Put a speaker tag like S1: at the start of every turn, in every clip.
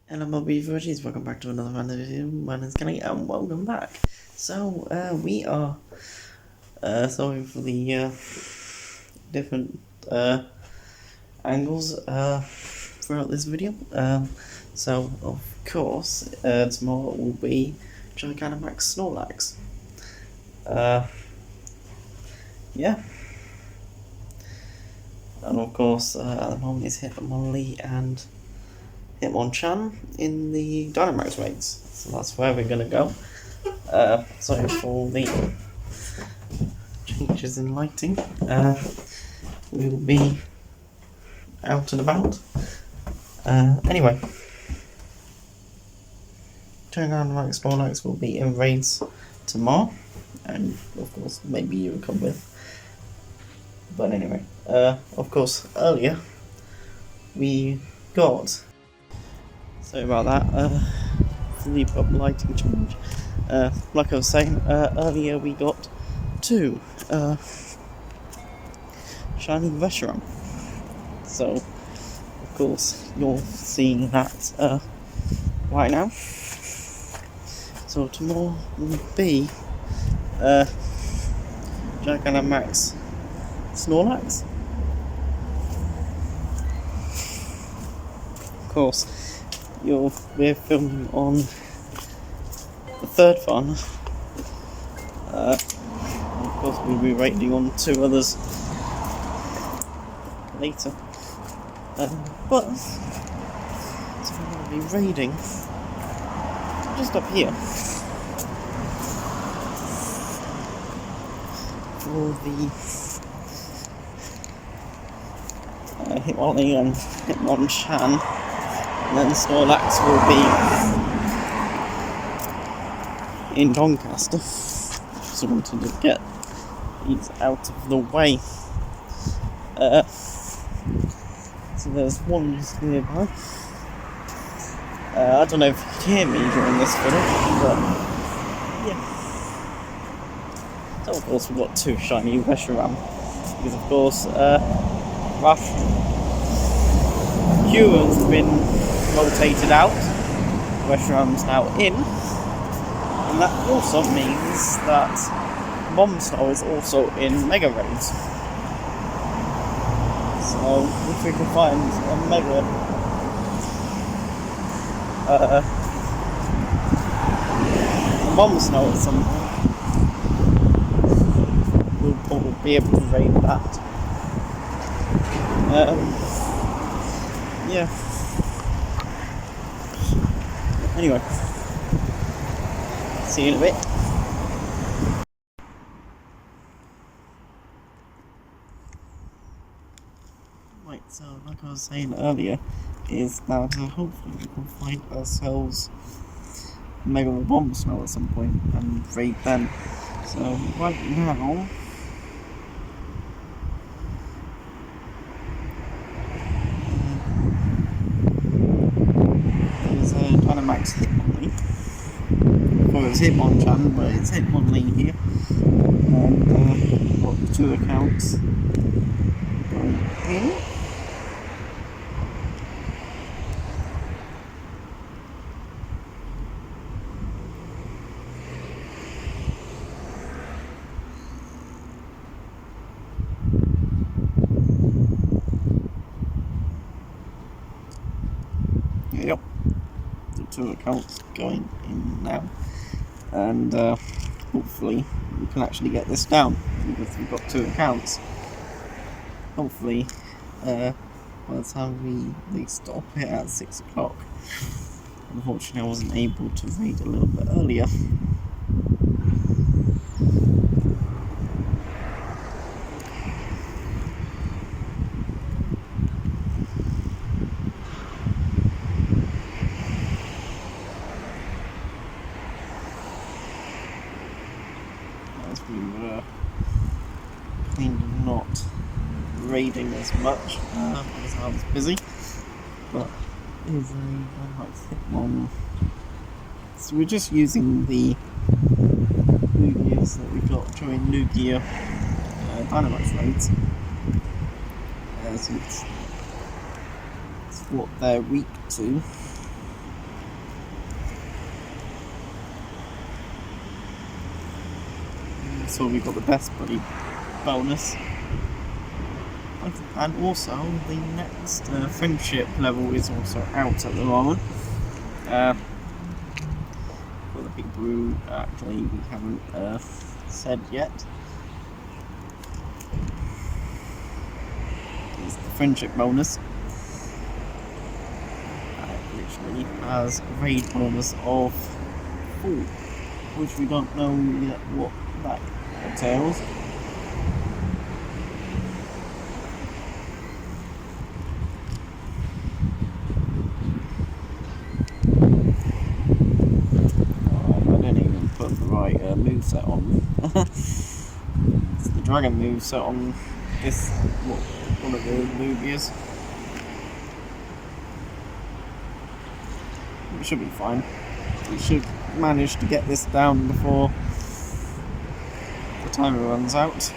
S1: Hello, my beavers, welcome back to another random video. My name's Kenny, and welcome back. So, we are, sorry for the, different, angles, throughout this video. So, of course, tomorrow will be Gigantamax Snorlax. Yeah. And of course, at the moment it's Hitmonlee and Hitmonchan in the Dynamax raids. So that's where we're gonna go. Sorry for the changes in lighting. We'll be out and about. Anyway, Dynamax Snorlax will be in raids tomorrow, and of course maybe you will come with. But anyway, of course earlier we got. Sorry about that. Fully up lighting change. Like I was saying, earlier we got two shiny reshiram. So, of course, you're seeing that right now. So tomorrow will be Gigantamax Snorlax. Of course, we're filming on the third one. Of course, we'll be rating on two others later. But so we're going to be raiding just up here for the Hitmonlee and Hitmonchan, and then Snorlax will be in Doncaster. Just wanted to get these out of the way. So there's one nearby. I don't know if you can hear me during this footage, but yeah. So of course we've got two shiny reshiram, because of course Hugh has been rotated out, reshiram's now in, and that also means that Bombsnow is also in Mega Raids. So if we can find a Mega Bombsnow at some point, we'll probably be able to raid that. Yeah. Anyway, see you in a bit. Right, so like I was saying earlier, is that hopefully we can find ourselves Mega Bombsnow at some point and raid them. So right now, there's a Dynamax Hitmonlee. Well, it's Hitmonchan, but it's Hitmonlee here. And got two accounts going in. Yep, the two accounts going in now, and hopefully we can actually get this down, because we've got two accounts. Hopefully, by the time they stop it at 6 o'clock. Unfortunately, I wasn't able to raid a little bit earlier. As we were kind of not raiding as much because I was busy, but is a Hitmon. So we're just using the new gears that we got during New Gear Dynamax raids, as it's what they're weak to. So we got the best buddy bonus. And also, the next friendship level is also out at the moment. For the people who actually we haven't said yet. Is the friendship bonus. It literally has a raid bonus of 4, which we don't know yet what that entails. Right, moveset on. It's the dragon moveset on this, one of the movies. It should be fine. We should manage to get this down before the timer runs out.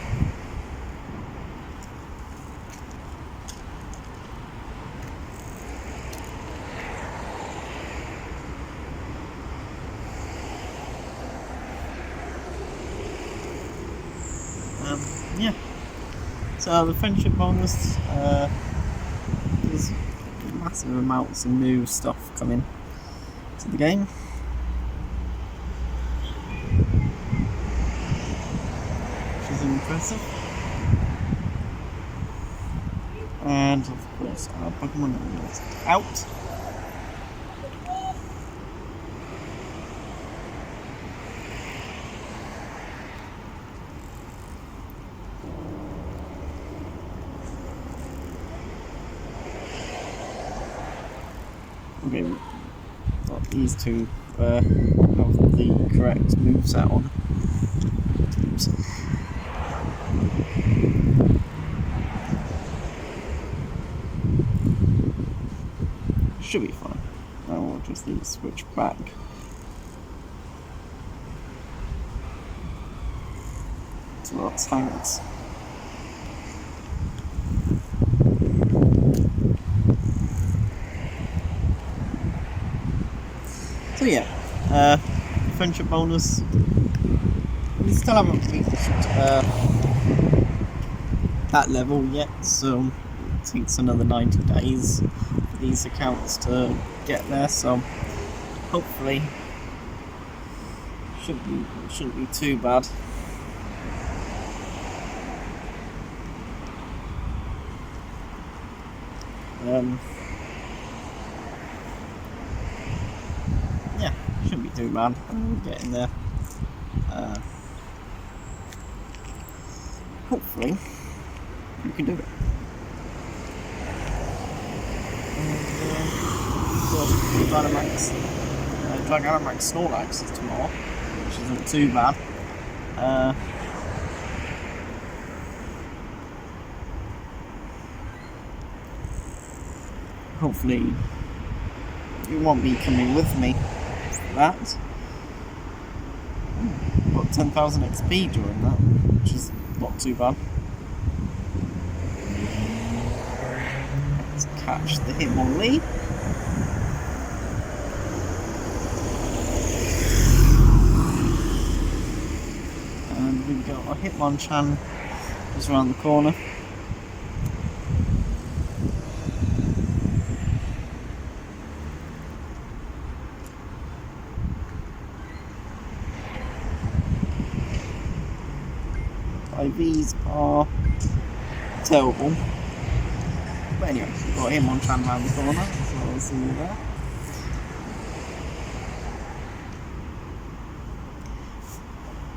S1: Yeah, so the friendship bonus, there's massive amounts of new stuff coming to the game. Which is impressive. And of course our Pokemon is out. Okay, got these two have the correct moveset on. Oops. Should be fine. Now we'll just need to switch back. To our tanks. So yeah, friendship bonus. We still haven't reached that level yet, so it takes another 90 days for these accounts to get there. So hopefully, shouldn't be too bad. Yeah, shouldn't be too bad. We're getting there. Hopefully, we can do it. Gigantamax snorlax is tomorrow, which isn't too bad. Hopefully, you won't be coming with me for that. Got 10,000 XP during that, which is not too bad. Let's catch the Hitmonlee. And we've got our Hitmonchan just around the corner. IVs are terrible. But anyway, we've got Hitmonchan around the corner, so I'll see you there.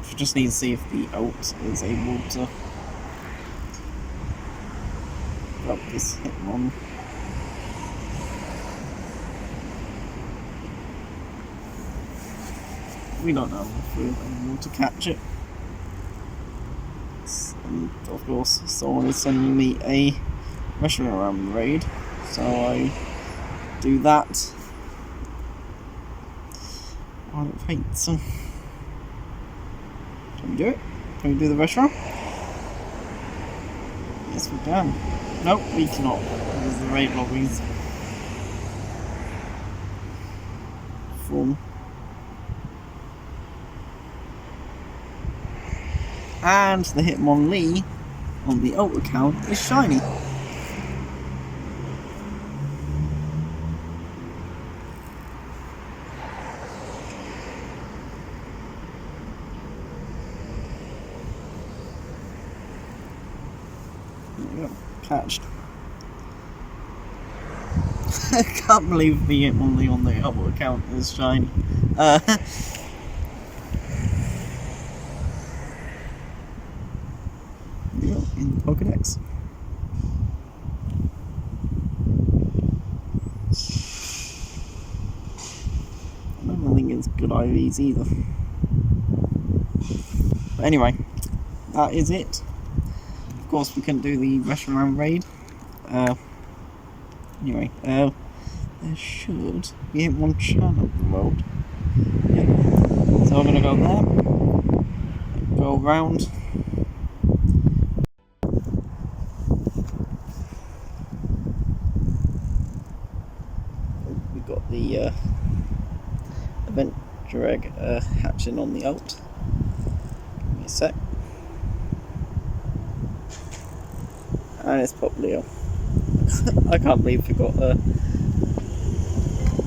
S1: We just need to see if the ult is able to grab this Hitmon. We don't know if we're able to catch it. And of course, someone is sending me a reshiram raid, so I do that. I don't think so. Can we do it? Can we do the reshiram? Yes, we can. Nope, we cannot, because the raid lobbies full. And the Hitmonlee on the alt account is shiny. There we go, catched. I can't believe the Hitmonlee on the alt account is shiny. In the Pokédex. I don't think it's good IVs either. But anyway, that is it. Of course, we couldn't do the reshiram raid. Anyway, there should be one channel of the world. Yep. So I'm gonna go there, go around. We've got the adventure egg hatching on the alt. Give me a sec. And it's popped Leo. I can't believe we got that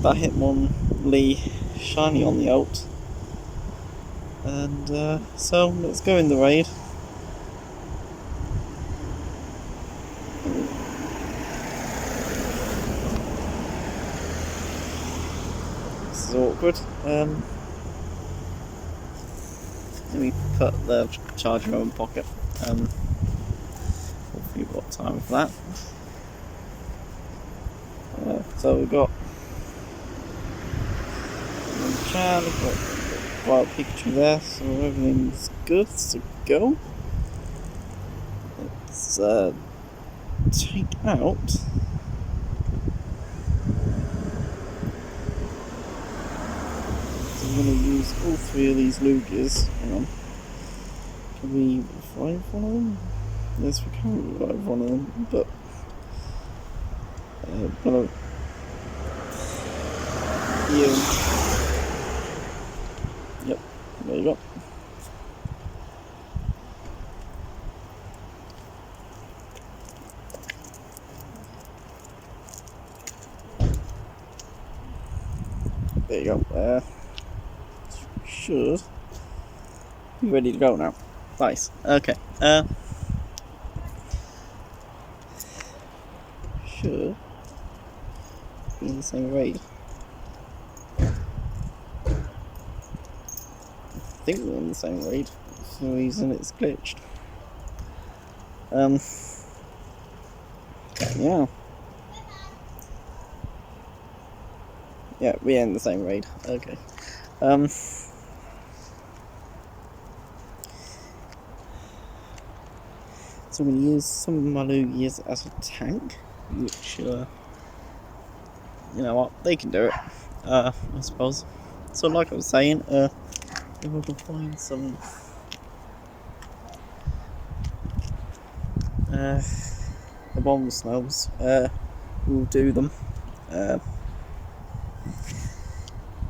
S1: Hitmonlee shiny on the alt. And so let's go in the raid. This is awkward. Let me put the charger in my pocket. Hopefully we've got time for that. So we've got Chan, we've got Wild Pikachu there, so everything's good to go. Let's take out so I'm going to use all three of these Lugias. Hang on. Can we revive one of them? Yes, we can revive one of them, but yep, there you go. There you go. Should be ready to go now. Nice. Okay. Should be in the same raid. I think we're in the same raid. For some reason it's glitched. Yeah. Yeah, we're in the same raid. Okay. So I'm going to use some of my Lugias as a tank, which, you know what, they can do it, I suppose. So like I was saying, if I can find some bomb smells, we'll do them,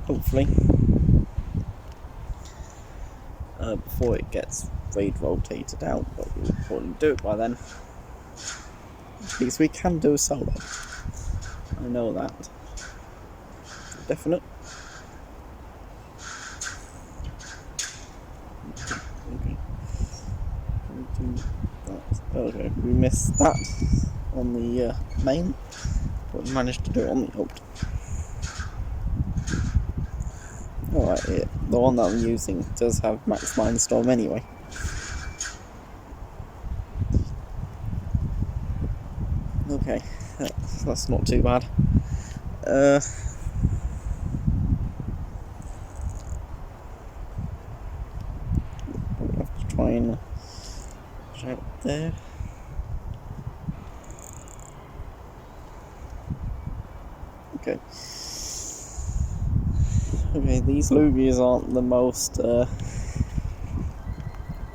S1: hopefully, before it gets raid rotated out, but we'll probably do it by then. Because we can do a solo. I know that. Definite. Okay. Okay, we missed that on the main, but we managed to do it on the ult. Alright, the one that I'm using does have max mindstorm anyway. Okay, that's not too bad. I have to try and push out there. Okay. Okay, these Lugias aren't the most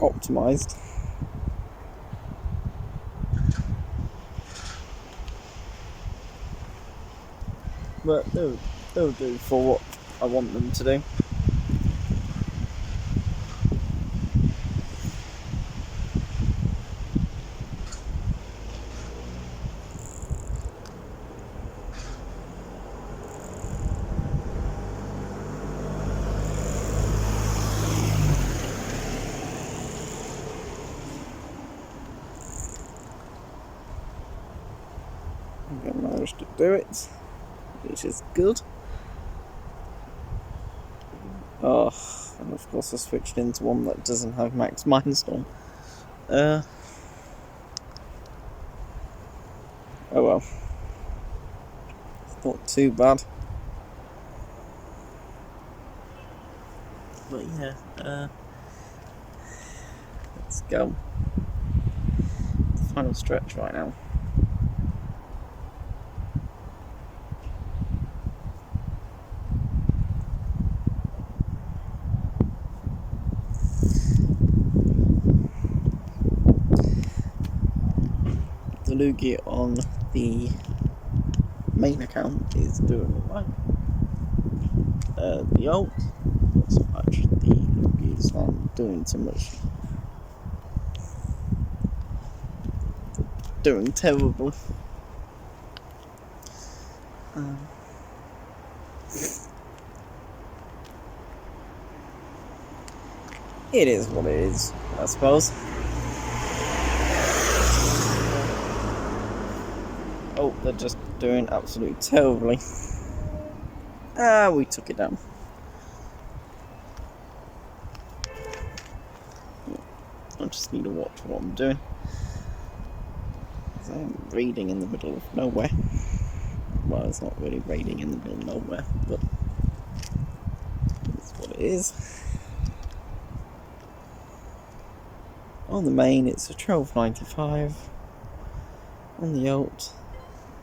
S1: optimized. But they'll do for what I want them to do. managed to do it, which is good. Oh, and of course I switched into one that doesn't have max mindstorm. Oh well. It's not too bad. But yeah, let's go. Final stretch right now. The Lugia on the main account is doing alright. The alt, not so much. The Lugia's not doing too much. Doing terrible. It is what it is, I suppose. Oh, they're just doing absolutely terribly. We took it down. I just need to watch what I'm doing. I'm raiding in the middle of nowhere. Well, it's not really raiding in the middle of nowhere, but it's what it is. On the main, it's a 12.95. On the alt,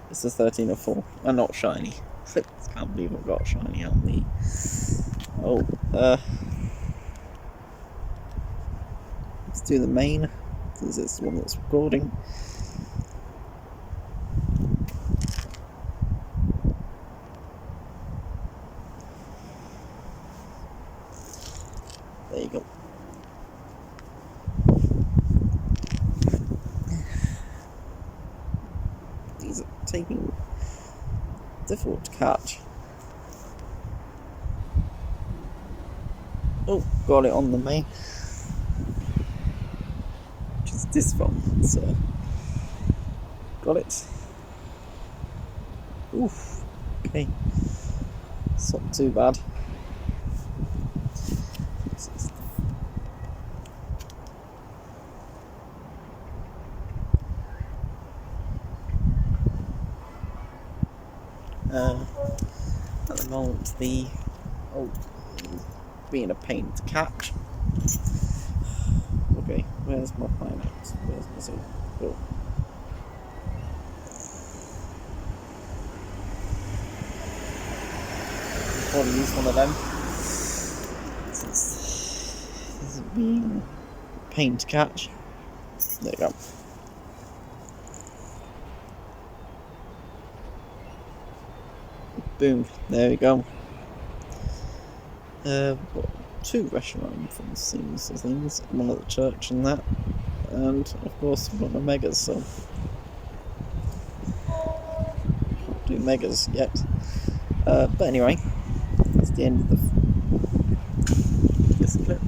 S1: it's a 13.04. And not shiny. I can't believe I've got shiny on the. Let's do the main, since it's the one that's recording. There you go. These are taking difficult to catch. Oh, got it on the main. Which is this one, so got it. Oof. Okay. It's not too bad. At the moment, the being a pain to catch. Okay, where's my pineapple? Where's my seed? Oh. I'll probably use one of them. Since this is being a pain to catch. There you go. Boom, there we go. Got 2 reshiram from the scenes of things, one at the church and that, and of course I've got my megas, so can't do megas yet. But anyway, that's the end of this clip.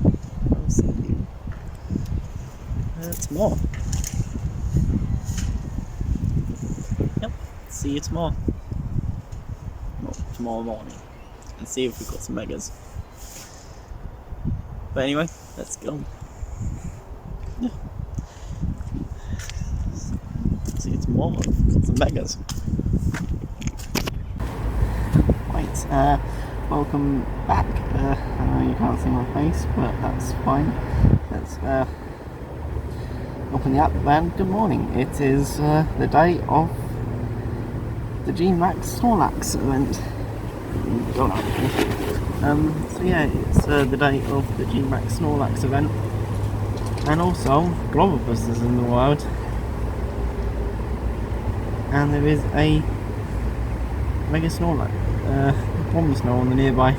S1: I'll see you tomorrow. Yep, see you tomorrow. Well, tomorrow morning, and see if we've got some megas. But anyway, let's go. Yeah. See you tomorrow. Got some megas. Right, welcome back. I know you can't see my face, but that's fine. Let's open the app and good morning. It is the day of the Gigantamax snorlax event. Go now. So yeah, it's the day of the Gigantamax snorlax event, and also Globopus is in the wild, and there is a Mega Snorlax, Bomb Snow on the nearby.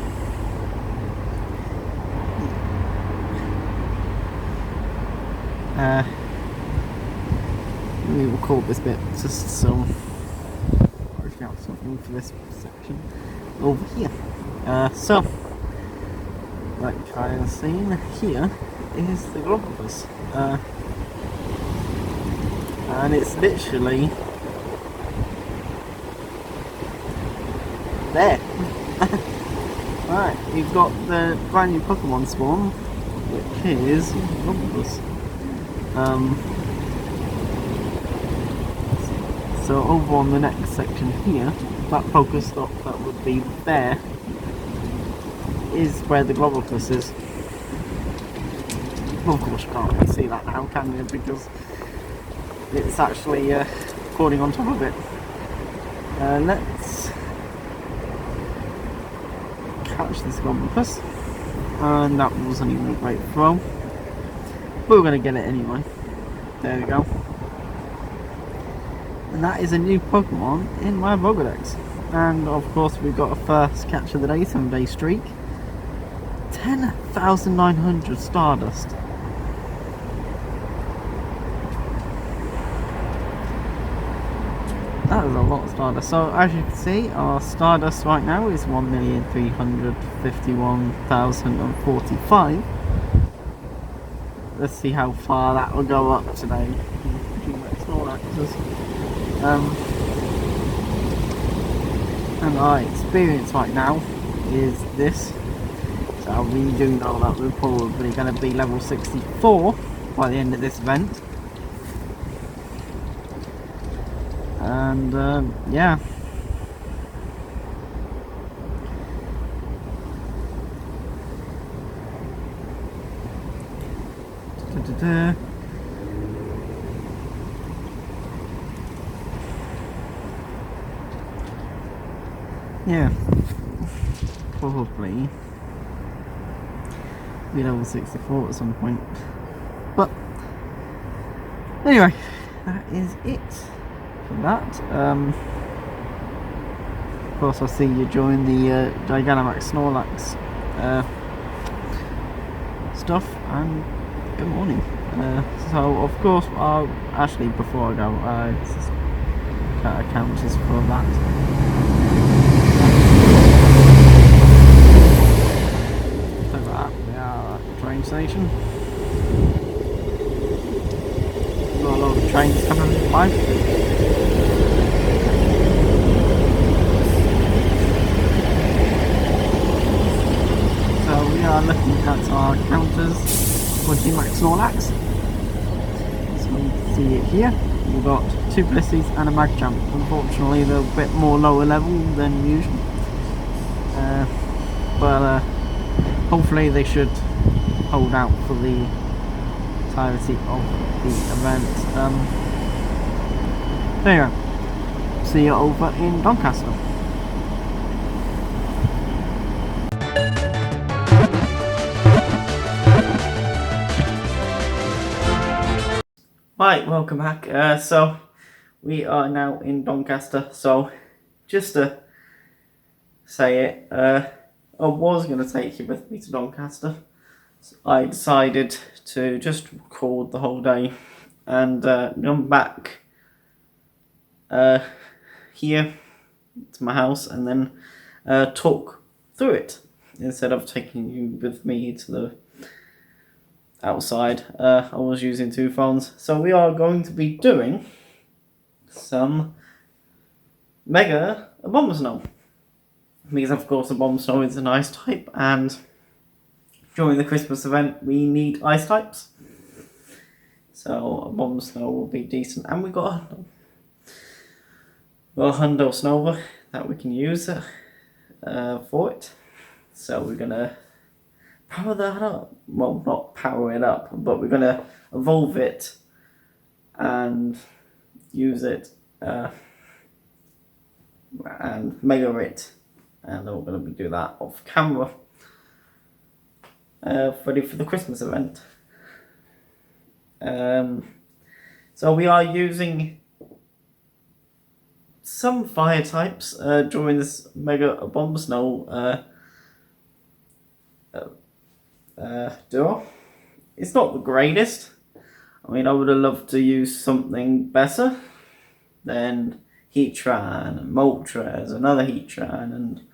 S1: Let me record this bit just so I work out something for this section over here. So, like I have seen, here is the Globopus, and it's literally there. Right, you've got the brand new Pokemon spawn, which is Rumbus. So over on the next section here, that Pokestop that would be there is where the Globucus is. Well, of course you can't really see that now, can you? Because it's actually recording on top of it. Let's catch this Globucus. And that wasn't even a great throw. But we're going to get it anyway. There we go. And that is a new Pokemon in my Pokédex. And of course we've got a first catch of the day, 7-day streak. 10,900 Stardust. That is a lot of Stardust. So as you can see, our Stardust right now is 1,351,045. Let's see how far that will go up today. Snorlaxes. And our experience right now is this. So we do know that we're probably going to be level 64 by the end of this event. And yeah. Yeah, probably be level 64 at some point. But anyway, that is it for that. Of course, I see you join the Gigantamax Snorlax stuff, and good morning. So of course, actually before I go, counters for that. Train station. Got a lot of trains coming by. So we are looking at our counters for Gigantamax Snorlax. So you can see it here. We've got 2 Blissey's and a Magchamp. Unfortunately, they're a bit more lower level than usual. But hopefully they should hold out for the entirety of the event. There you go. See you over in Doncaster. Right, welcome back. So we are now in Doncaster. So just to say it, I was going to take you with me to Doncaster. I decided to just record the whole day and come back here to my house and then talk through it instead of taking you with me to the outside. I was using 2 phones, so we are going to be doing some Mega Abomasnow, because of course Abomasnow is an ice type, and during the Christmas event we need ice types, so Abomasnow will be decent. And we got a Hundo Snova that we can use for it, so we're gonna power that up. Well, not power it up, but we're gonna evolve it and use it and mega it, and then we're gonna do that off camera. Ready for the Christmas event. So we are using some fire types during this Mega Abomasnow duo. It's not the greatest. I mean, I would have loved to use something better than Heatran and Moltres, another Heatran, and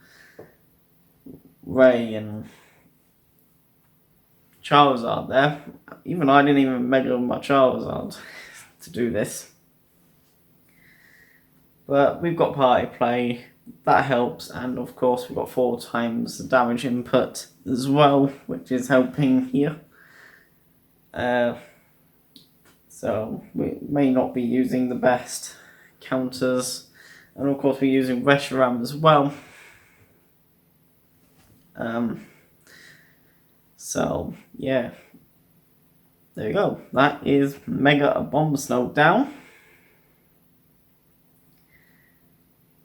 S1: Ray and Charizard there. Even I didn't even mega my Charizard to do this. But we've got Party Play, that helps, and of course we've got 4 times the damage input as well, which is helping here. So we may not be using the best counters, and of course we're using reshiram as well. So yeah, there you go. That is Mega Bomb Snow down.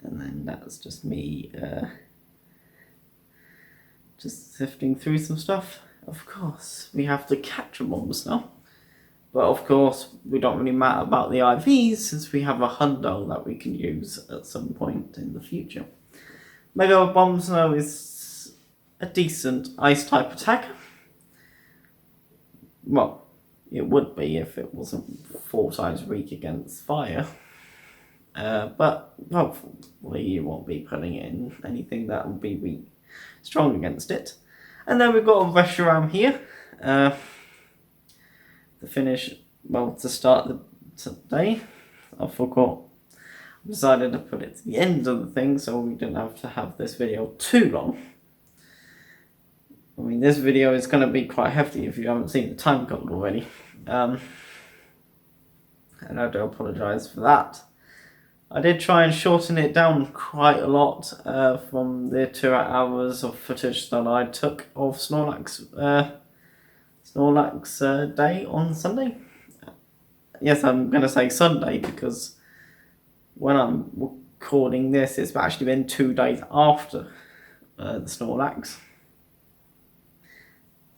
S1: And then that's just me just sifting through some stuff. Of course, we have to catch a Bomb Snow. But of course, we don't really matter about the IVs since we have a hundo that we can use at some point in the future. Mega Bomb Snow is a decent ice type attacker. Well, it would be if it wasn't 4 times weak against fire. But hopefully you won't be putting in anything that will be weak, strong against it. And then we've got a reshiram here. To finish, well, to start the day, I forgot. I decided to put it to the end of the thing so we didn't have to have this video too long. I mean, this video is going to be quite hefty if you haven't seen the time code already. And I do apologise for that. I did try and shorten it down quite a lot from the 2 hours of footage that I took of Snorlax day on Sunday. Yes, I'm going to say Sunday because when I'm recording this, it's actually been 2 days after the Snorlax.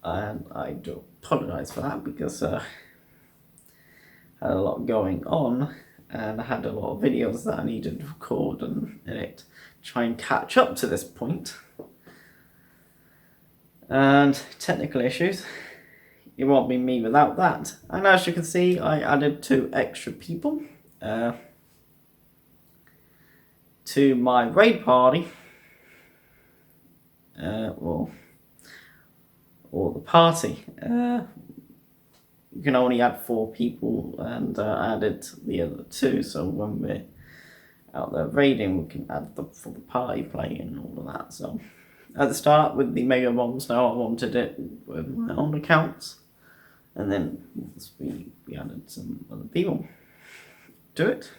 S1: And I do apologise for that because I had a lot going on and I had a lot of videos that I needed to record and edit, try and catch up to this point. And technical issues. It won't be me without that. And as you can see, I added 2 extra people to my raid party. Or the party. You can only add 4 people, and I added the other 2, so when we're out there raiding, we can add them for the party play and all of that. So at the start with the Mega Bombs, now I wanted it with my own accounts, and then we added some other people to it.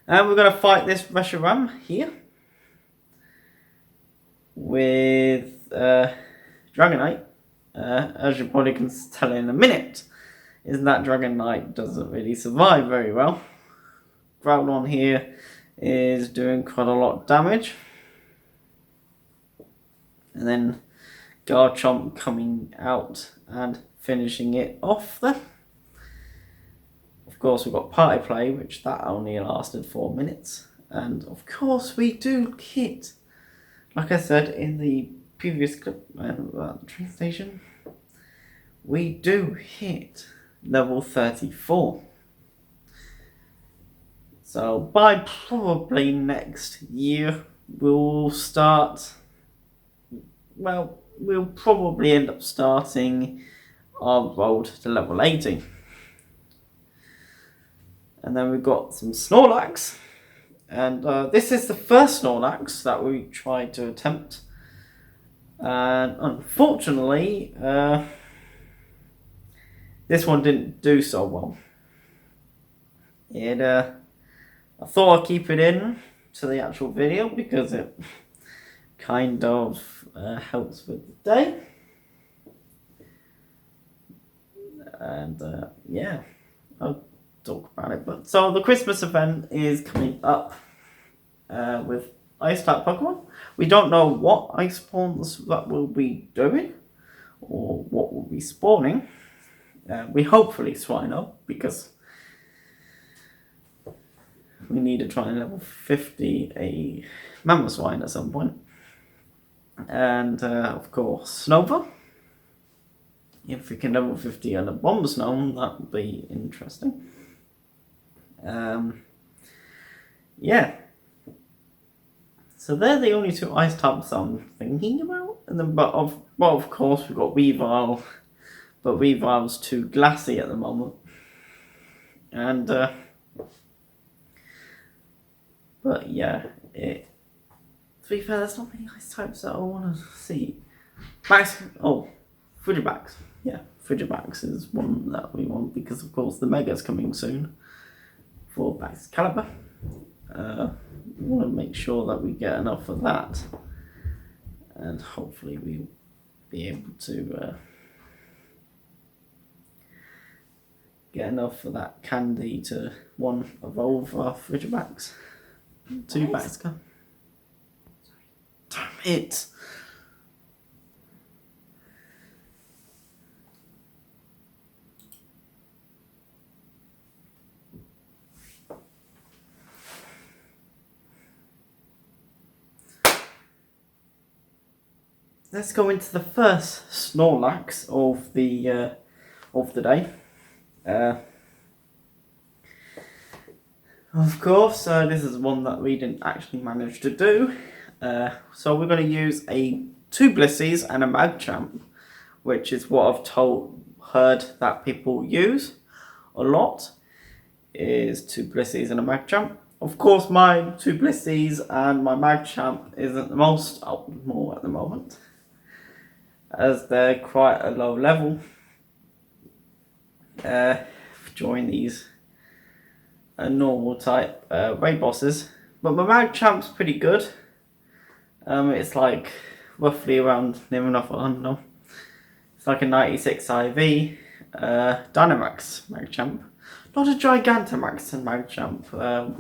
S1: And we're going to fight this reshiram here with Dragonite. As you probably can tell in a minute, is that Dragonite doesn't really survive very well. Groudon here is doing quite a lot of damage. And then Garchomp coming out and finishing it off there. Of course, we've got Party Play, which that only lasted 4 minutes. And of course, we do hit, like I said in the previous clip about the train station, we do hit level 34. So by probably next year, we'll start, well, we'll probably end up starting our road to level 80. And then we've got some Snorlax. And this is the first Snorlax that we tried to attempt. And unfortunately, this one didn't do so well. I thought I'd keep it in to the actual video because it kind of helps with the day. And yeah, I'll talk about it. But so the Christmas event is coming up with Ice type Pokemon. We don't know what ice spawns that we'll be doing or what will be spawning. We hopefully Swino because we need to try and level 50 a Mamoswine at some point. And of course Snova. If we can level 50 on a Bomb Snow, that would be interesting. Yeah. So they're the only 2 ice types I'm thinking about. And then, of course, we've got Weavile, but Weavile's too glassy at the moment. And But yeah, to be fair, there's not many ice types that I want to see. Frigibax. Yeah, Frigibax is one that we want because, of course, the Mega's coming soon for Bax Caliber. We want to make sure that we get enough of that, and hopefully we'll be able to get enough of that candy to evolve our Frigibax to Baxter. Damn it! Let's go into the first Snorlax of the day. Of course, this is one that we didn't actually manage to do. So we're going to use two Blissies and a Magchamp, which is what I've heard that people use a lot, is two Blissies and a Magchamp. Of course, my two Blissies and my Magchamp isn't the most optimal at the moment, as they're quite a low level during these normal type raid bosses. But my Magchamp's pretty good. It's like roughly around near enough 100. It's like a 96 IV Dynamax Magchamp. Not a Gigantamax and Magchamp.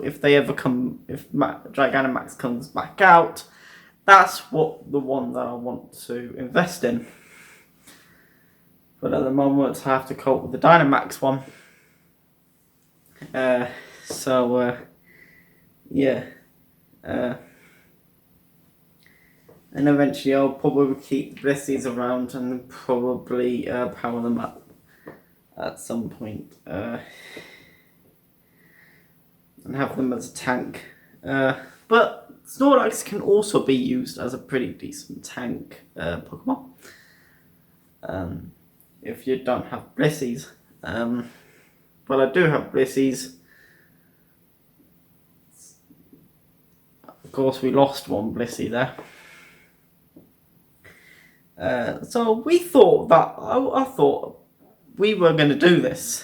S1: If Gigantamax comes back out, that's the one that I want to invest in. But at the moment, I have to cope with the Dynamax one. Yeah. And eventually I'll probably keep Blissies around and probably power them up at some point. And have them as a tank. But Snorlax can also be used as a pretty decent tank Pokemon. If you don't have Blissies. But I do have Blissies. Of course, we lost one Blissey there. So we thought that I thought we were going to do this.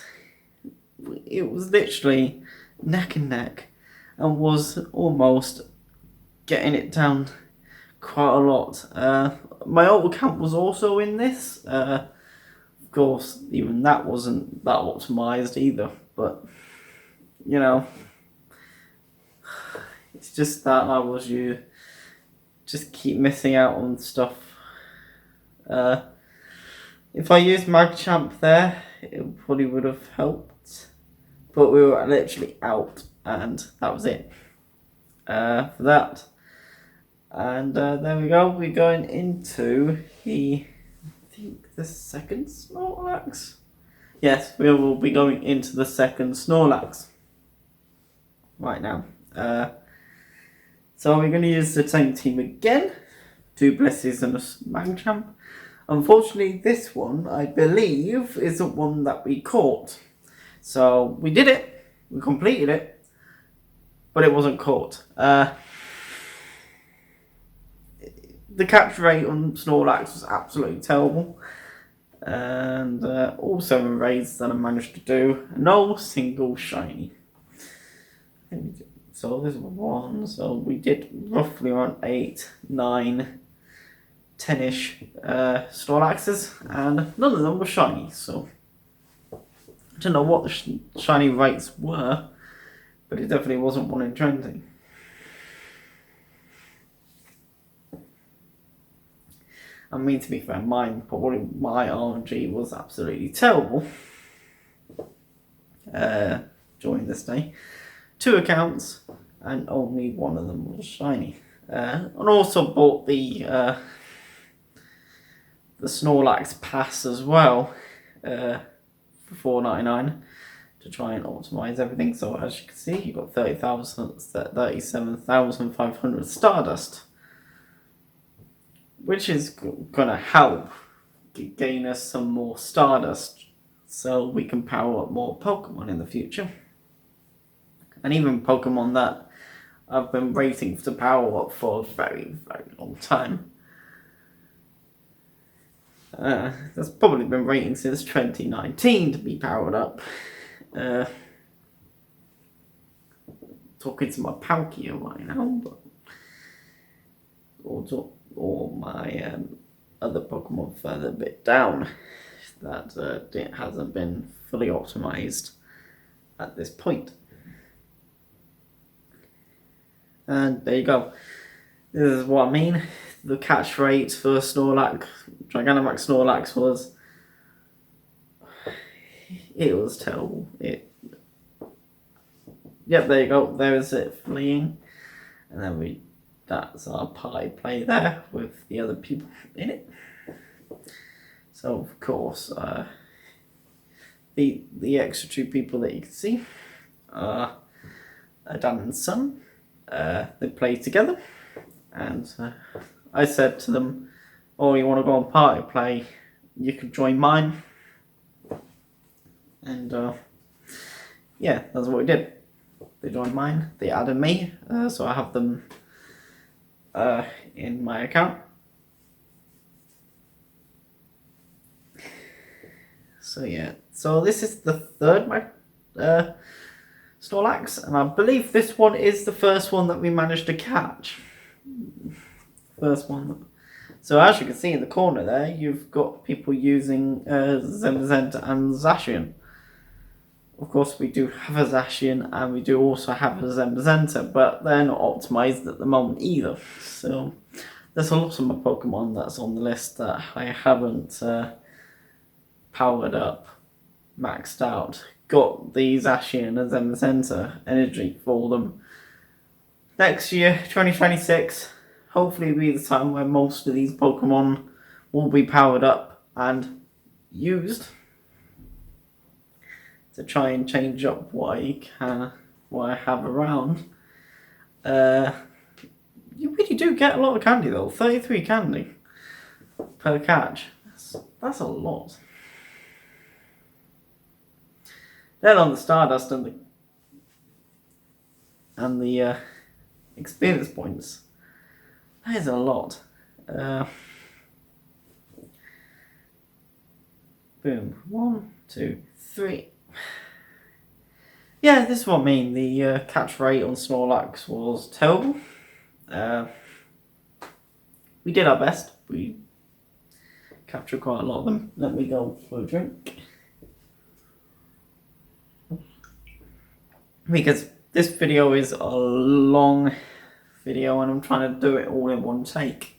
S1: It was literally neck and neck, and was almost getting it down quite a lot. My auto camp was also in this. Of course, even that wasn't that optimized either. But you know, it's just that just keep missing out on stuff. If I used Magchamp there, it probably would have helped. But we were literally out, and that was it for that. And there we go. We're going into the second Snorlax. Yes, we will be going into the second Snorlax right now. So we're going to use the same team again. Two Blissies and a Magchamp. Unfortunately, this one, I believe, isn't one that we caught. So we did it. We completed it. But it wasn't caught. The capture rate on Snorlax was absolutely terrible. And all 7 raids that I managed to do, no single shiny. So this was 1. So we did roughly around 8, 9, 10-ish Snorlaxes, and none of them were shiny. So I don't know what the shiny rates were, but it definitely wasn't 1 in 20. I mean, to be fair, my RNG was absolutely terrible during this day. 2 accounts, and only 1 of them was shiny. And also bought the Snorlax pass as well for $4.99 to try and optimize everything. So as you can see, you've got 37,500 Stardust, which is going to help gain us some more Stardust so we can power up more Pokemon in the future. And even Pokemon that I've been waiting to power up for a very, very long time. That's probably been waiting since 2019 to be powered up. Talking to my Palkia right now, but or my other Pokemon further a bit down that it hasn't been fully optimized at this point. And there you go. This is what I mean. The catch rate for Snorlax, Gigantamax Snorlax was terrible. Yep, there you go. There is it fleeing, and then that's our pie play there with the other people in it. So of course, the extra two people that you can see are Dan and Son. They play together, and I said to them, "Oh, you want to go on party play? You can join mine." And yeah, that's what we did. They joined mine. They added me, so I have them in my account. So yeah, so this is the third Snorlax, and I believe this one is the first one that we managed to catch. First one. So as you can see in the corner there, you've got people using Zamazenta and Zacian. Of course, we do have a Zacian and we do also have a Zamazenta, but they're not optimized at the moment either. So there's a lot of my Pokemon that's on the list that I haven't powered up, maxed out, got the Zacian and Zamazenta energy for them. Next year, 2026, hopefully will be the time where most of these Pokemon will be powered up and used to try and change up what I have around. You really do get a lot of candy though. 33 candy per catch. That's a lot. Then on the Stardust and the experience points, that is a lot. Boom. 1, 2, 3. Yeah, this is what I mean. The catch rate on Snorlax was terrible. We did our best. We captured quite a lot of them. Let me go for a drink. Because this video is a long video and I'm trying to do it all in one take.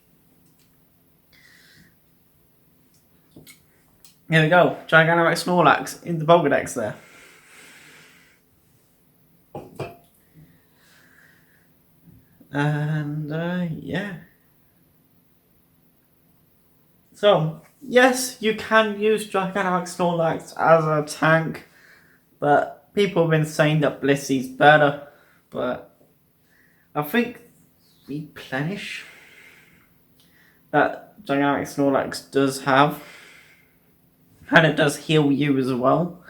S1: Here we go. Gigantamax Snorlax in the Pokedex there. And yeah. So, yes, you can use Gigantamax Snorlax as a tank, but people have been saying that Blissey's better, but I think Replenish that Gigantamax Snorlax does have, and it does heal you as well.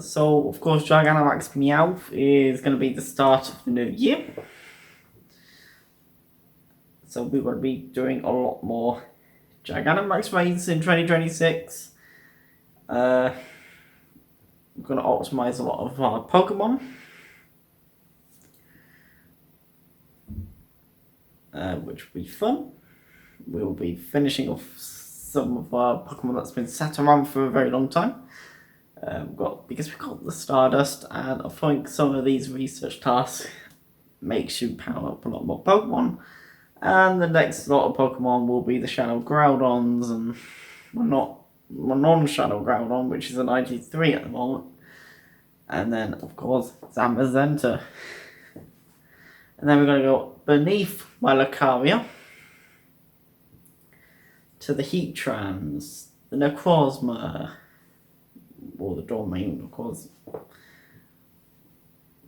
S1: So, of course, Gigantamax Meowth is going to be the start of the new year. So we're going to be doing a lot more Gigantamax raids in 2026. We're going to optimize a lot of our Pokemon. Which will be fun. We'll be finishing off some of our Pokemon that's been sat around for a very long time. Because we've got the Stardust, and I think some of these research tasks makes you power up a lot more Pokemon. And the next lot of Pokemon will be the Shadow Groudons and non-Shadow Groudon, which is a 93 at the moment. And then, of course, Zamazenta. And then we're going to go beneath my Lucaria to the Heatrans, the Necrozma, or the Dormane, of course.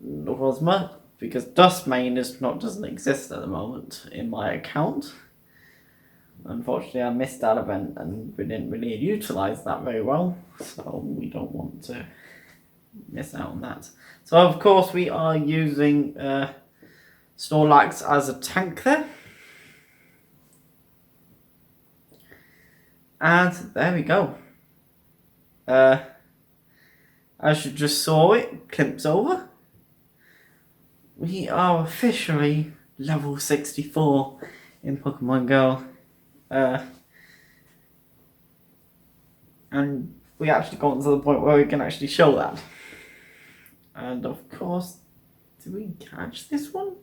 S1: Necrozma, because Dustmane doesn't exist at the moment in my account. Unfortunately, I missed that event and we didn't really utilise that very well, so we don't want to miss out on that. So of course we are using Snorlax as a tank there. And there we go. As you just saw it, clips over. We are officially level 64 in Pokemon Go. And we actually got to the point where we can actually show that. And of course, do we catch this one?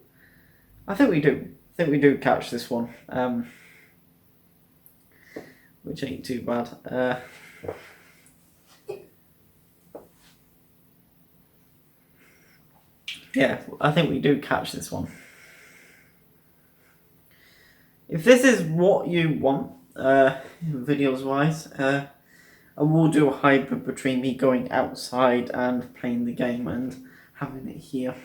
S1: I think we do. I think we do catch this one. Which ain't too bad. Yeah, I think we do catch this one. If this is what you want, videos wise, I will do a hybrid between me going outside and playing the game and having it here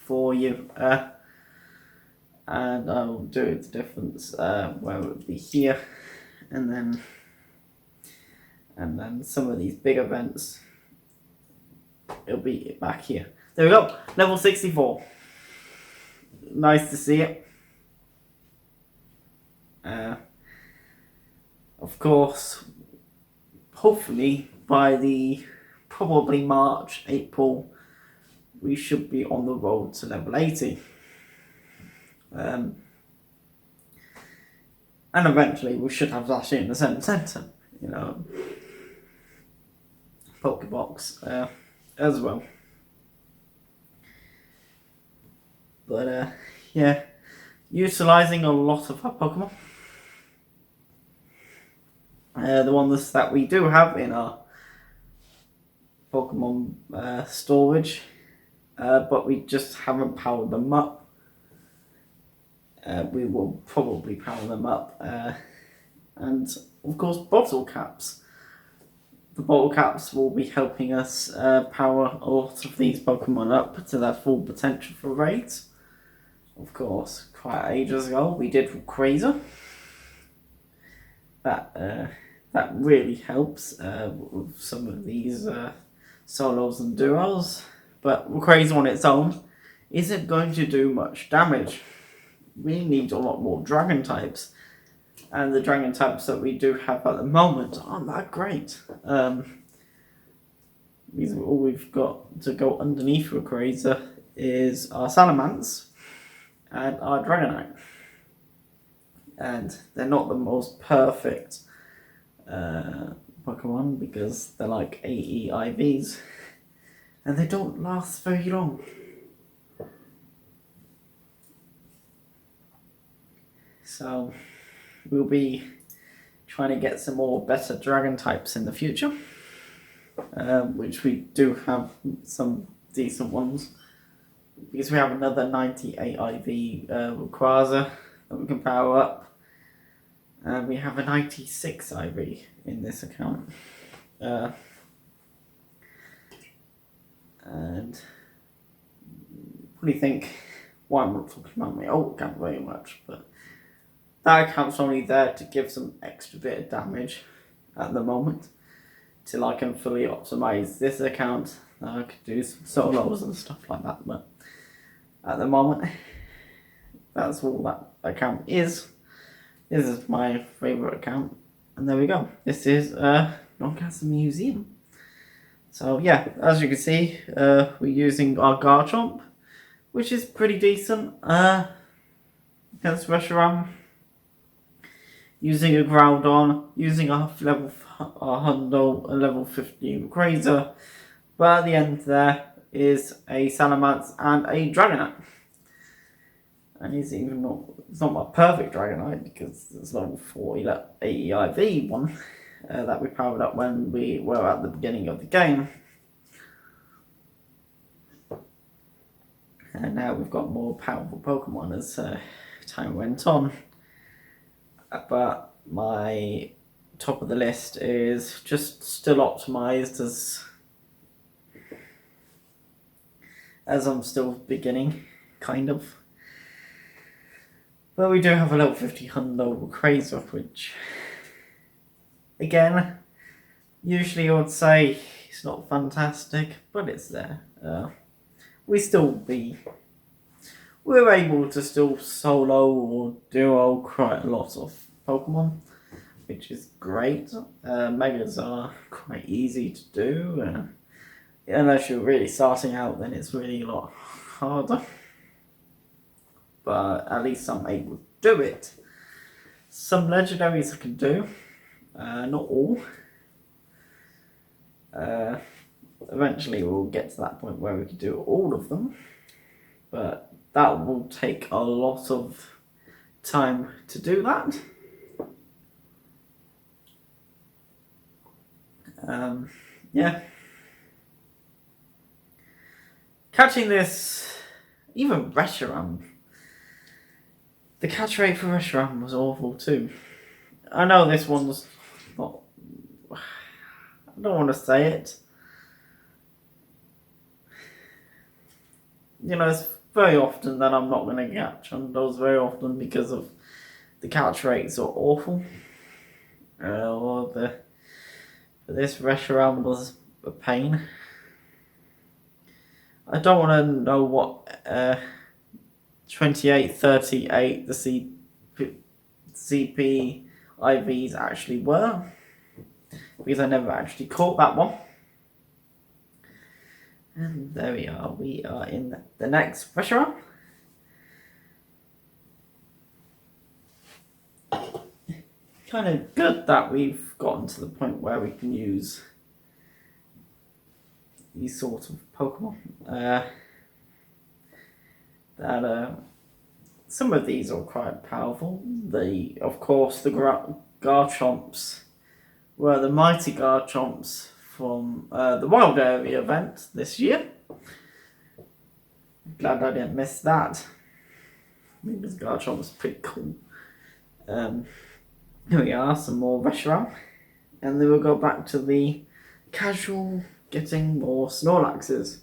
S1: for you. And I'll do the difference where it would be here, and then some of these big events, it'll be back here. There we go, level 64. Nice to see it. Of course, hopefully by the probably March, April, we should be on the road to level 80. And eventually we should have that in the centre, you know, Pokebox as well. But yeah, utilising a lot of our Pokemon. The ones that we do have in our Pokemon storage, but we just haven't powered them up. We will probably power them up. And of course, bottle caps. The bottle caps will be helping us power a lot of these Pokemon up to their full potential for raids. Of course, quite ages ago, we did Rayquaza. That really helps with some of these solos and duos. But Rayquaza on its own isn't going to do much damage. We need a lot more dragon types, and the dragon types that we do have at the moment aren't that great. All we've got to go underneath Rayquaza is our Salamence and our Dragonite, and they're not the most perfect Pokemon because they're like AE IVs and they don't last very long. So we'll be trying to get some more better dragon types in the future, which we do have some decent ones, because we have another 98 IV Rayquaza that we can power up, and we have a 96 IV in this account. And probably think why I'm not talking about my old account very much, but that account's only there to give some extra bit of damage at the moment till I can fully optimize this account. I could do some solos and stuff like that, but at the moment, that's all that account is. This is my favourite account, and there we go. This is Doncaster Museum. So yeah, as you can see, we're using our Garchomp, which is pretty decent. Against reshiram, using a Groudon, using a Hundo, a level 15 Rayquaza, but at the end there is a Salamence and a Dragonite. And it's not my perfect Dragonite because it's level 40 AEIV one that we powered up when we were at the beginning of the game. And now we've got more powerful Pokemon as time went on. But my top of the list is just still optimized as I'm still beginning, kind of. But we do have a level 50 Hundo Rayquaza, which, again, usually I would say It's not fantastic, but it's there. We're able to still solo or duo quite a lot of Pokemon, which is great. Megas are quite easy to do. Unless you're really starting out, then it's really a lot harder. But at least I'm able to do it. Some legendaries I can do, not all. Eventually we'll get to that point where we can do all of them, but that will take a lot of time to do that. Yeah. Catching this, even Reshiram, the catch rate for Reshiram was awful too. I know this one's not, I don't want to say it. You know, it's very often that I'm not going to catch on those very often because of the catch rates are awful. This Reshiram was a pain. I don't want to know what 2838 the CP IVs actually were, because I never actually caught that one. And there we are. We are in the next Reshiram. Kind of good that we've gotten to the point where we can use these sort of Pokemon. Some of these are quite powerful. Of course, the Garchomps were the mighty Garchomps from the Wild Area event this year. Glad I didn't miss that, because Garchomp was pretty cool. Here we are, some more Reshiram, and then we'll go back to the casual getting more Snorlaxes.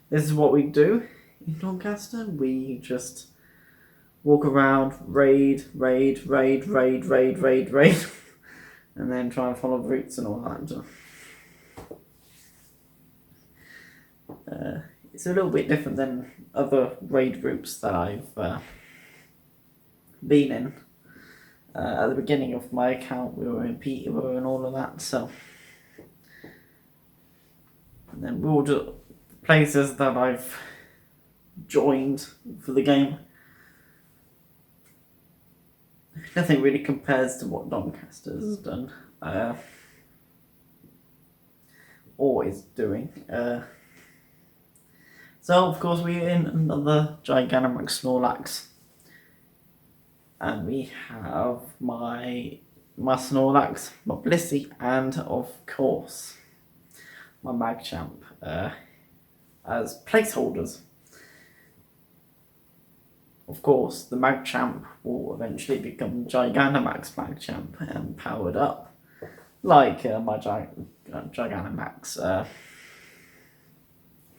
S1: This is what we do in Doncaster. We just walk around, raid, and then try and follow routes and all that. It's a little bit different than other raid groups that I've been in. At the beginning of my account, we were in Peterborough and all of that, so. And then we'll do places that I've joined for the game. Nothing really compares to what Doncaster has done. Or is doing. So, of course, we're in another Gigantamax Snorlax. And we have my Snorlax, my Blissey, and of course my Magchamp as placeholders. Of course, the Magchamp will eventually become Gigantamax Magchamp and powered up, like my Gigantamax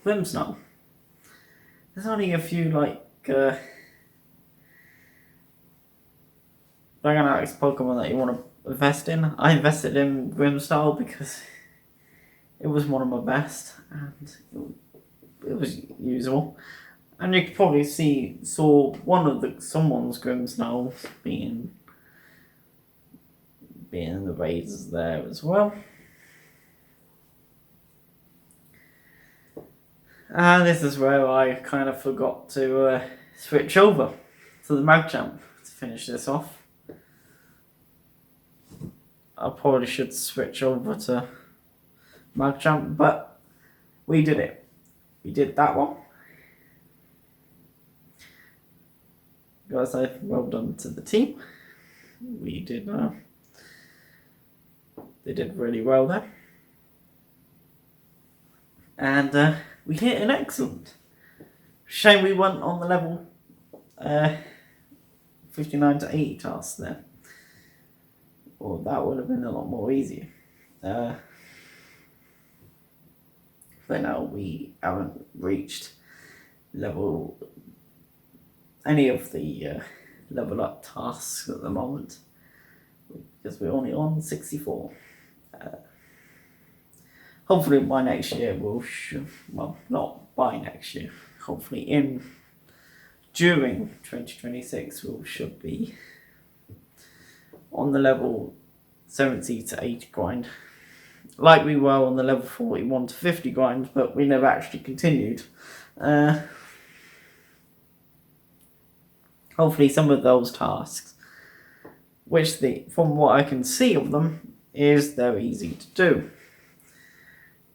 S1: Whimsnarl. There's only a few Gigantamax Pokemon that you want to invest in. I invested in Grimmsnarl because it was one of my best and it was usable. And you could probably saw one of someone's Grimmsnarls being in the raids there as well. And this is where I kind of forgot to switch over to the Magchamp to finish this off. I probably should switch over to Magchamp, but we did it. We did that one. Gotta say, well done to the team. We did. They did really well there, and we hit an excellent. Shame we went on the level 59 to 80 task there. Well, that would have been a lot more easier. But now we haven't reached any of the level up tasks at the moment, because we're only on 64. hopefully by next year well, not by next year, hopefully during 2026 we should be on the level 70 to 80 grind, like we were on the level 41 to 50 grind, but we never actually continued. Hopefully some of those tasks, which from what I can see of them, they're easy to do.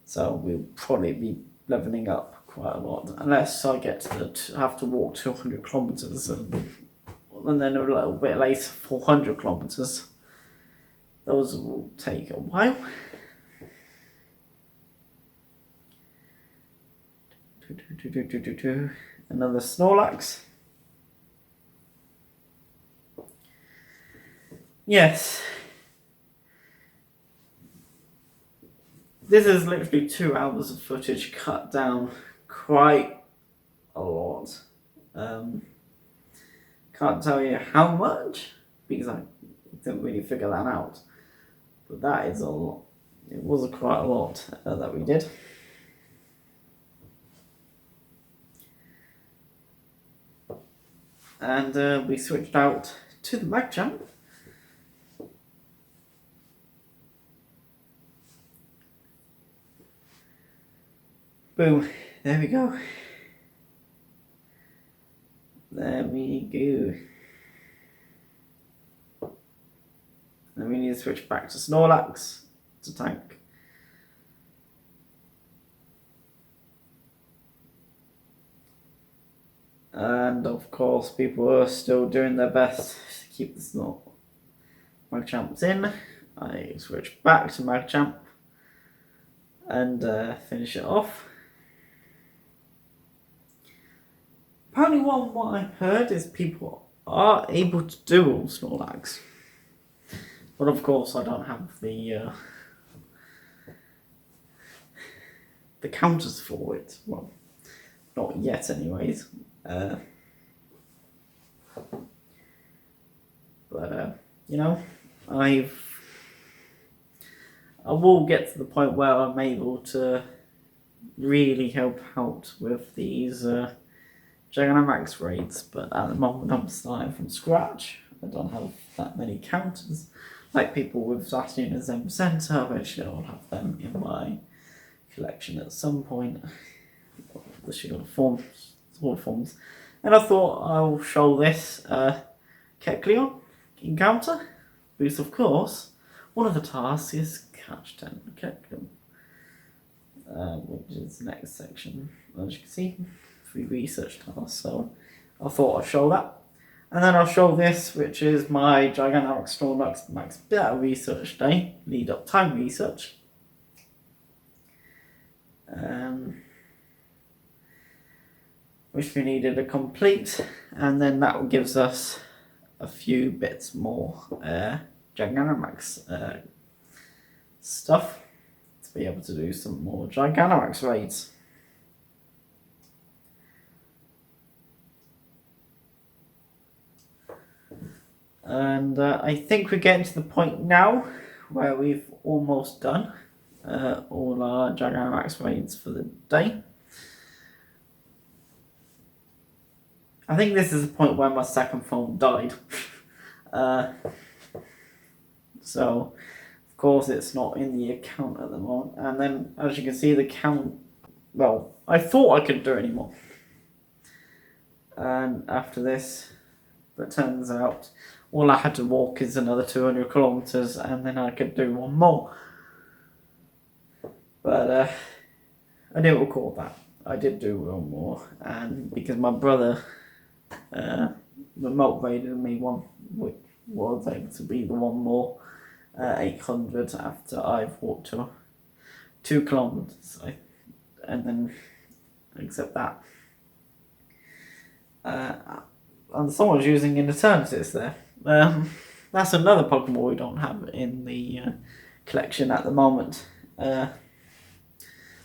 S1: So we'll probably be leveling up quite a lot, unless I get to have to walk 200 kilometers and then a little bit later 400 kilometers. Those will take a while. Another snorlax. Yes. This is literally 2 hours of footage cut down quite a lot. Can't tell you how much because I didn't really figure that out. But that is a lot. It was quite a lot that we did. And we switched out to the mag jump. Boom, there we go. There we go. And we need to switch back to Snorlax to tank. And of course, people are still doing their best to keep the Magchamps in. I switch back to Magchamp and finish it off. Apparently, what I've heard is people are able to do all Snorlax. But of course, I don't have the counters for it. Well, not yet, anyways. But you know, I will get to the point where I'm able to really help out with these Gigantamax raids. But at the moment, I'm starting from scratch. I don't have that many counters. Like people with Zacian and Zem Center, eventually I'll have them in my collection at some point. The shield forms. And I thought I'll show this Kecleon encounter. Because of course, one of the tasks is catch 10 Kecleon. Which is the next section, as you can see, 3 research tasks. So I thought I'd show that. And then I'll show this, which is my Gigantamax Snorlax Max Beta Research Day, lead up time research. Which we needed to complete, and then that gives us a few bits more Gigantamax stuff to be able to do some more Gigantamax raids. And I think we're getting to the point now where we've almost done all our Gigantamax raids for the day. I think this is the point where my second phone died. So, of course, it's not in the account at the moment. And then, as you can see, the count... Well, I thought I couldn't do it anymore. And after this, but turns out all I had to walk is another 200 kilometers, and then I could do one more. But I didn't record that. I did do one more, and because my brother remote raided me one, which was able to be the one more 800 after I've walked 2 kilometers, and then accept that. And someone's using an Eternatus there. That's another Pokemon we don't have in the collection at the moment.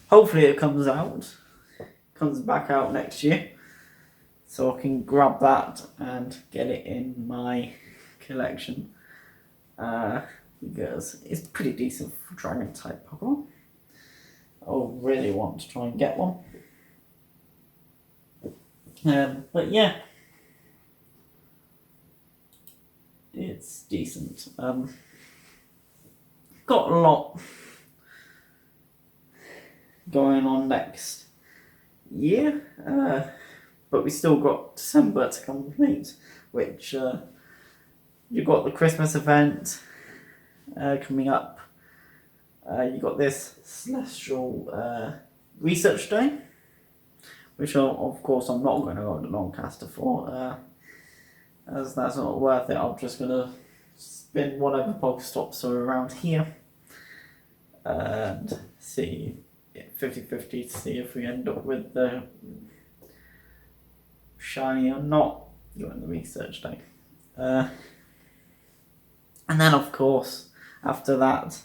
S1: Hopefully it comes back out next year, so I can grab that and get it in my collection. Because it's pretty decent for Dragon type Pokemon. I really want to try and get one. But yeah, it's decent. Got a lot going on next year, but we still got December to complete, which you got the Christmas event coming up. You got this celestial research day, which of course I'm not going to go to Doncaster for, as that's not worth it. I'm just going to spin whatever Pokestops are around here and see 50-50 to see if we end up with the shiny or not during the research day. And then of course after that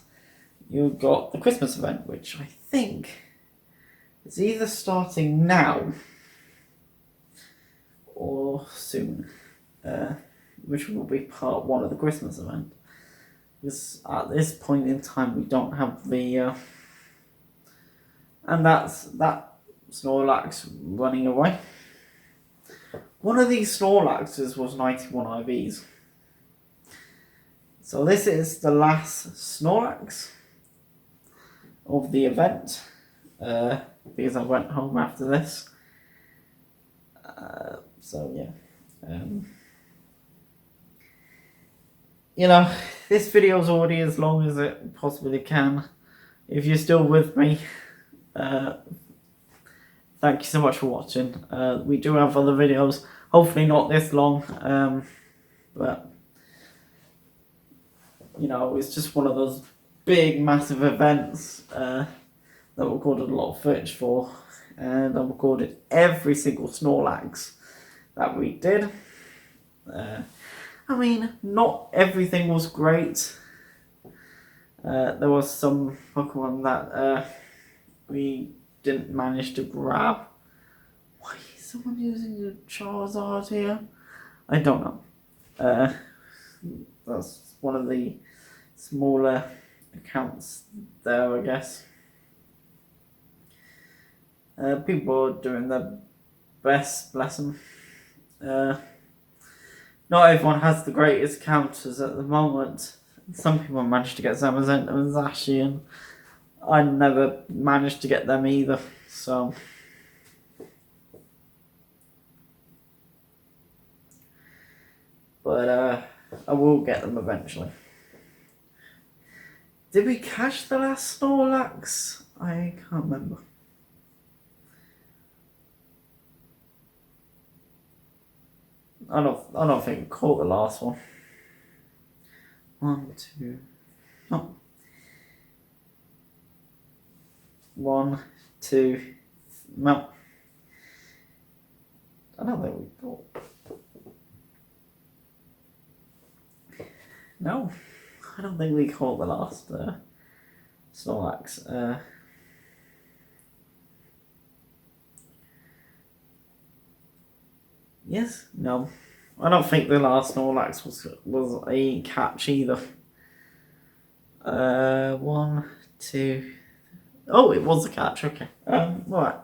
S1: you've got the Christmas event, which I think is either starting now or soon, which will be part one of the Christmas event. Because at this point in time we don't have the and that's that Snorlax running away. One of these Snorlaxes was 91 IVs. So this is the last Snorlax of the event, because I went home after this. So yeah. You know, this video is already as long as it possibly can. If you're still with me, thank you so much for watching. We do have other videos, hopefully not this long, but you know, it's just one of those big massive events that we recorded a lot of footage for, and I recorded every single Snorlax that we did. I mean, not everything was great. There was some Pokemon that we didn't manage to grab. Why is someone using a Charizard here? I don't know. That's one of the smaller accounts there, I guess. People are doing their best, bless them. Not everyone has the greatest counters at the moment. Some people managed to get Zamazenta and Zashi, and I never managed to get them either, so. But I will get them eventually. Did we catch the last Snorlax? I can't remember. I don't think we caught the last one. 1, 2, no. 1, 2, no. I don't think we caught. No, I don't think we caught the last Snorlax. Yes? No. I don't think the last Snorlax was a catch either. 1, 2. Oh, it was a catch. Okay. Right.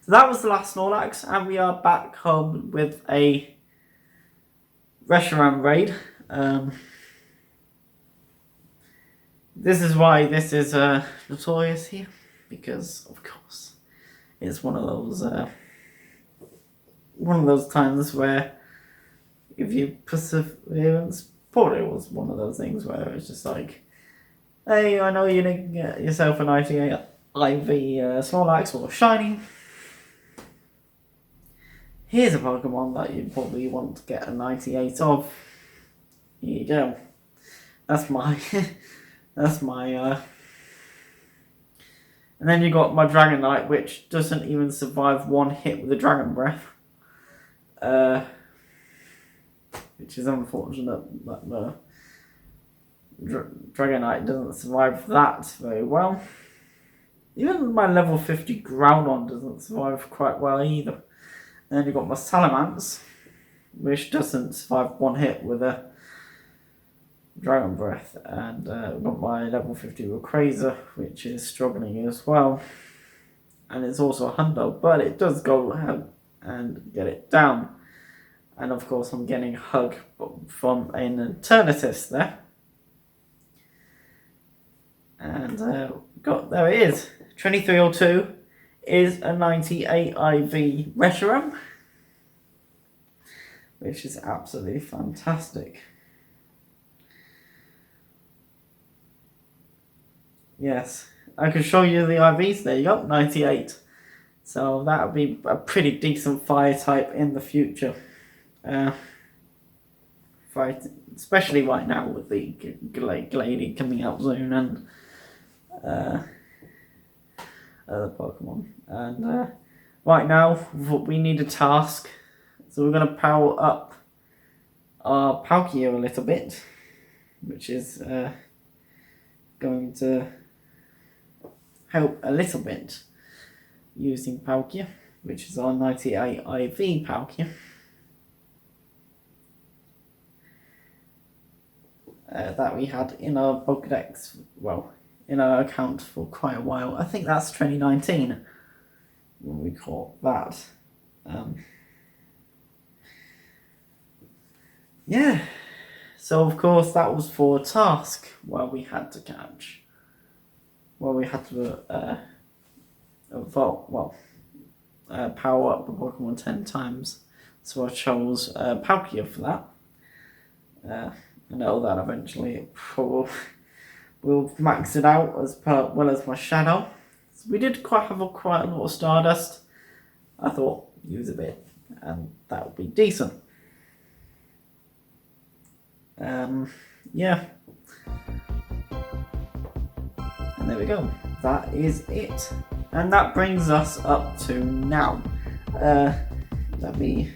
S1: So that was the last Snorlax, and we are back home with a Reshiram raid. This is why this is notorious here, because of course it's one of those times where if you perseverance, probably was one of those things where it's just like, hey, I know you didn't get yourself an IV Snorlax or shiny. Here's a Pokemon that you probably want to get a 98 of. Here you go. That's my and then you got my Dragonite, which doesn't even survive one hit with a Dragon Breath. Which is unfortunate, but the Dragonite doesn't survive that very well. Even my level 50 Groudon doesn't survive quite well either. And then you got my Salamence, which doesn't survive one hit with a Dragon Breath, and we've got my level 50 Rayquaza, which is struggling as well. and it's also a hundo, but it does go ahead and get it down. And of course I'm getting a hug from an Eternatus there. And there it is. 2302 is a 98 IV reshiram, which is absolutely fantastic. Yes, I can show you the IVs. There you go, 98. So that would be a pretty decent fire type in the future. Especially right now with the Glady coming out soon and other Pokemon. And right now we need a task, so we're going to power up our Palkia a little bit, which is going to help a little bit using Palkia, which is our 98 IV Palkia. That we had in our Pokedex, well, in our account for quite a while. I think that's 2019 when we caught that. Yeah, so of course that was for a task where we had to catch, where we had to power up the Pokemon 10 times. So I chose Palkia for that. I know that eventually we'll max it out as well as my Shadow. So we did quite a lot of Stardust. I thought use a bit, and that would be decent. Yeah. And there we go. That is it. And that brings us up to now. Let me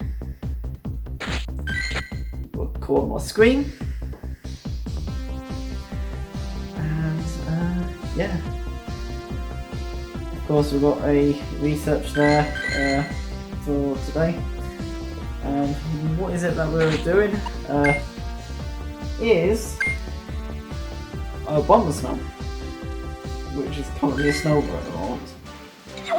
S1: record my screen. Yeah, of course we've got a research there for today, and what is it that we're doing is a Bomber Snow, which is currently a snowball at the moment. So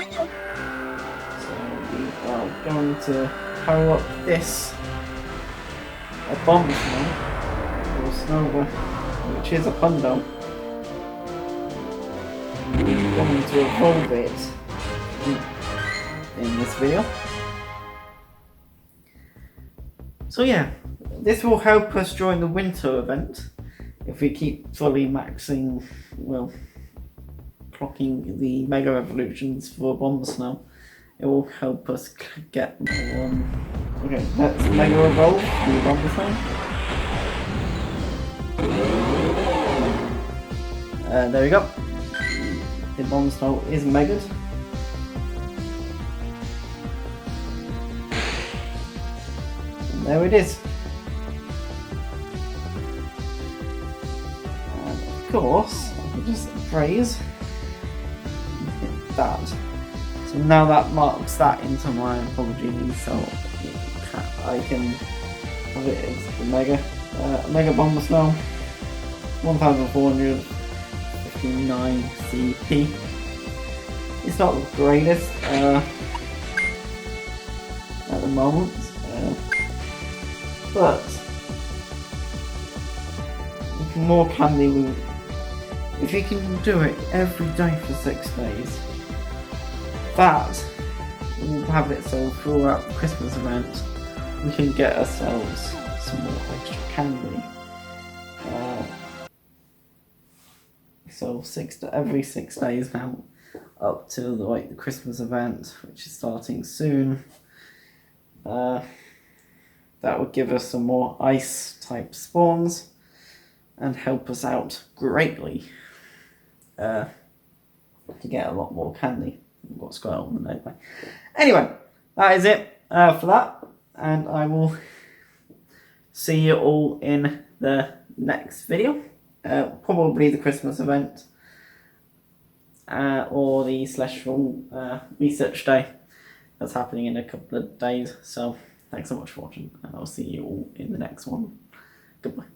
S1: we are going to power up this Bomber Snow, or Snowball, which is a Hundo. Going to evolve it in this video. So yeah, this will help us during the winter event if we keep fully maxing, well, clocking the Mega Evolutions for Bomber Snow. It will help us get more. Okay, let's Mega Evolve the Bomber Snow. There we go. The Bomber Snow is megaed. And there it is. And of course, I can just praise that. So now that marks that into my apologies, so I can have it as the Mega Bomber Snow. 1459 CP. It's not the greatest at the moment, but more candy will, if you can do it every day for 6 days, that will have it so throughout the Christmas event we can get ourselves some more extra candy. So every 6 days now, up till the Christmas event, which is starting soon. That would give us some more ice type spawns and help us out greatly to get a lot more candy. What's going on anyway? Anyway, that is it for that, and I will see you all in the next video. Probably the Christmas event or the Celestial Research Day that's happening in a couple of days. So thanks so much for watching, and I'll see you all in the next one. Goodbye.